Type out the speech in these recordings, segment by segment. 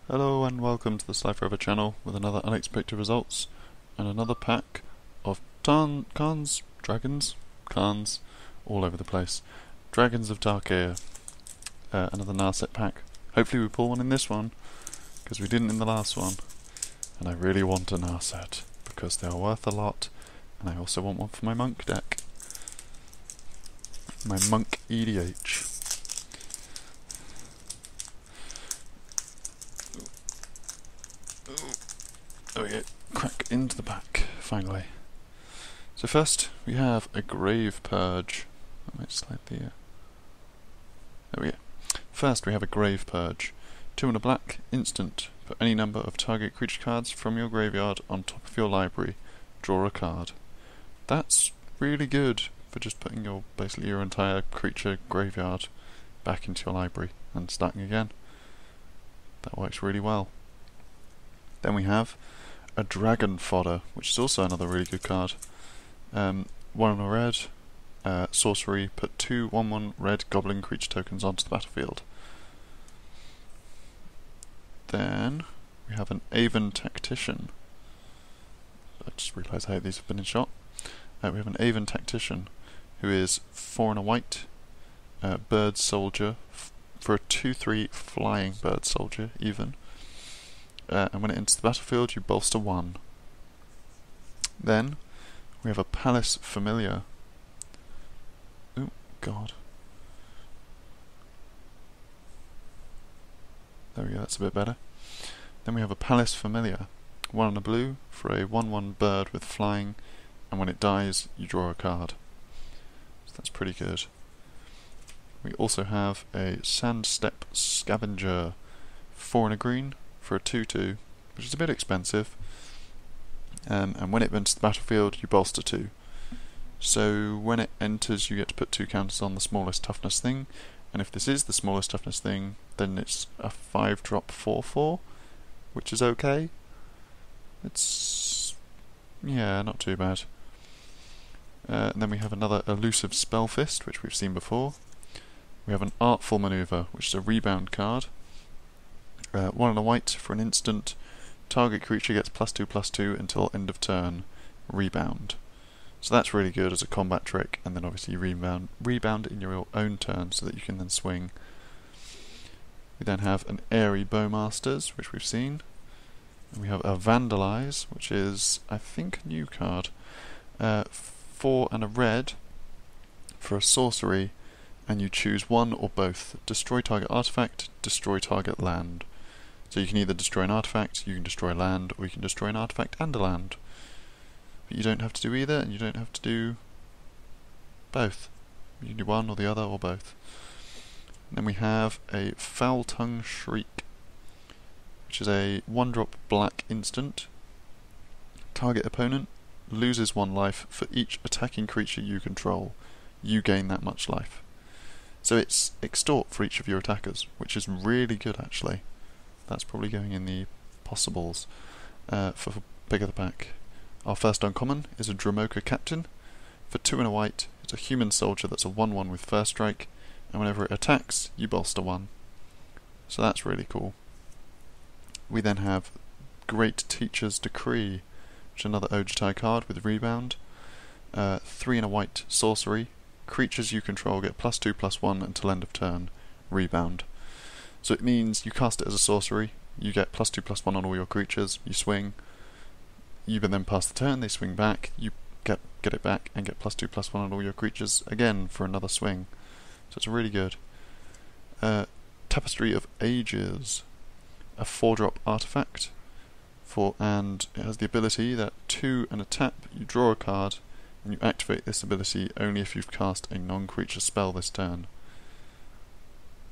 Hello and welcome to the Slyphor channel with another unexpected results and another pack of Khans, all over the place. Dragons of Tarkir, another Narset pack. Hopefully we pull one in this one, because we didn't in the last one. And I really want a Narset, because they are worth a lot, and I also want one for my monk deck. My monk EDH. There we go, crack into the pack, finally. So first, we have a Grave Purge. I might slide the... there we go. First, we have a Grave Purge. 2 and a black, instant. Put any number of target creature cards from your graveyard on top of your library. Draw a card. That's really good for just putting basically your entire creature graveyard back into your library and starting again. That works really well. Then we have a Dragon Fodder, which is also another really good card. 1 and a red, sorcery, put 2 1/1 red goblin creature tokens onto the battlefield. Then we have an Aven Tactician. I just realised how these have been in shot. We have an Aven Tactician, who is 4 and a white, bird soldier, for a 2/3 flying bird soldier, even. And when it enters the battlefield, you bolster 1. Then we have a Palace Familiar. Oh god. There we go, that's a bit better. Then we have a Palace Familiar. 1 and a blue for a 1/1 bird with flying, and when it dies, you draw a card. So that's pretty good. We also have a Sandstep Scavenger. 4 and a green for a 2/2, which is a bit expensive. And when it enters the battlefield, you bolster 2. So when it enters, you get to put 2 counters on the smallest toughness thing, and if this is the smallest toughness thing, then it's a 5-drop 4/4, which is okay. It's, yeah, not too bad. And then we have another Elusive Spellfist, which we've seen before. We have an Artful Maneuver, which is a rebound card. 1 and a white for an instant. Target creature gets +2/+2 until end of turn. Rebound. So that's really good as a combat trick, and then obviously you rebound in your own turn so that you can then swing. We then have an Airy Bowmasters, which we've seen. And we have a Vandalize, which is, I think, a new card. 4 and a red for a sorcery, and you choose one or both. Destroy target artifact, destroy target land. So you can either destroy an artifact, you can destroy land, or you can destroy an artifact and a land. But you don't have to do either, and you don't have to do both. You can do one or the other, or both. And then we have a Foul Tongue Shriek, which is a 1-drop black instant. Target opponent loses 1 life for each attacking creature you control. You gain that much life. So it's extort for each of your attackers, which is really good actually. That's probably going in the possibles for bigger the pack. Our first uncommon is a Dramoka Captain. For 2 and a white, it's a human soldier that's a 1/1 with first strike, and whenever it attacks, you bolster 1. So that's really cool. We then have Great Teacher's Decree, which is another Ojutai card with rebound. 3 and a white sorcery. Creatures you control get +2/+1 until end of turn. Rebound. So it means you cast it as a sorcery, you get +2/+1 on all your creatures, you swing, you then pass the turn, they swing back, you get it back and get +2/+1 on all your creatures again for another swing. So it's really good. Tapestry of Ages, a 4-drop artifact, and it has the ability that 2 and a tap, you draw a card, and you activate this ability only if you've cast a non-creature spell this turn.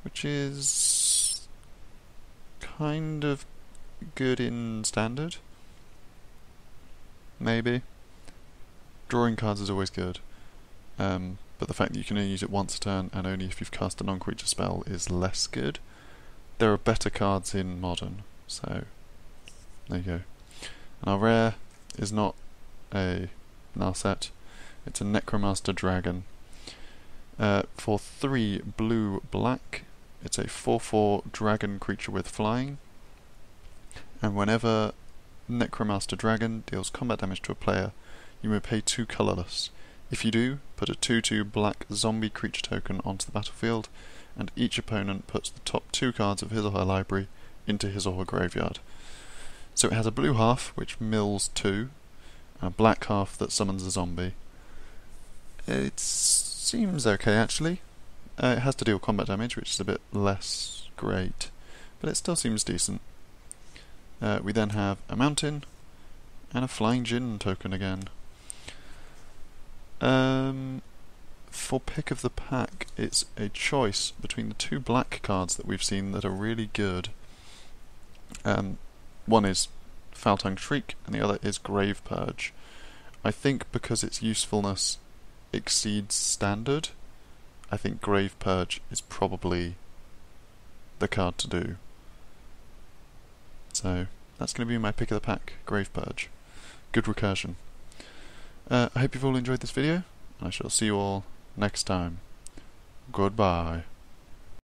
Which is kind of good in standard. Maybe. Drawing cards is always good. But the fact that you can only use it once a turn and only if you've cast a non-creature spell is less good. There are better cards in Modern, so there you go. And our rare is not a Narset, it's a Necromaster Dragon. For 3 blue black, it's a 4/4 dragon creature with flying. and whenever Necromaster Dragon deals combat damage to a player, you may pay 2 colourless. If you do, put a 2/2 black zombie creature token onto the battlefield, and each opponent puts the top 2 cards of his or her library into his or her graveyard. So it has a blue half, which mills 2, and a black half that summons a zombie. It seems okay, actually. It has to deal combat damage, which is a bit less great, but it still seems decent. We then have a mountain, and a flying djinn token again. For pick of the pack, it's a choice between the 2 black cards that we've seen that are really good. One is Foul-Tongued Shriek, and the other is Grave Purge. I think because its usefulness exceeds standard, I think Grave Purge is probably the card to do. So that's going to be my pick of the pack, Grave Purge. Good recursion. I hope you've all enjoyed this video, and I shall see you all next time. Goodbye.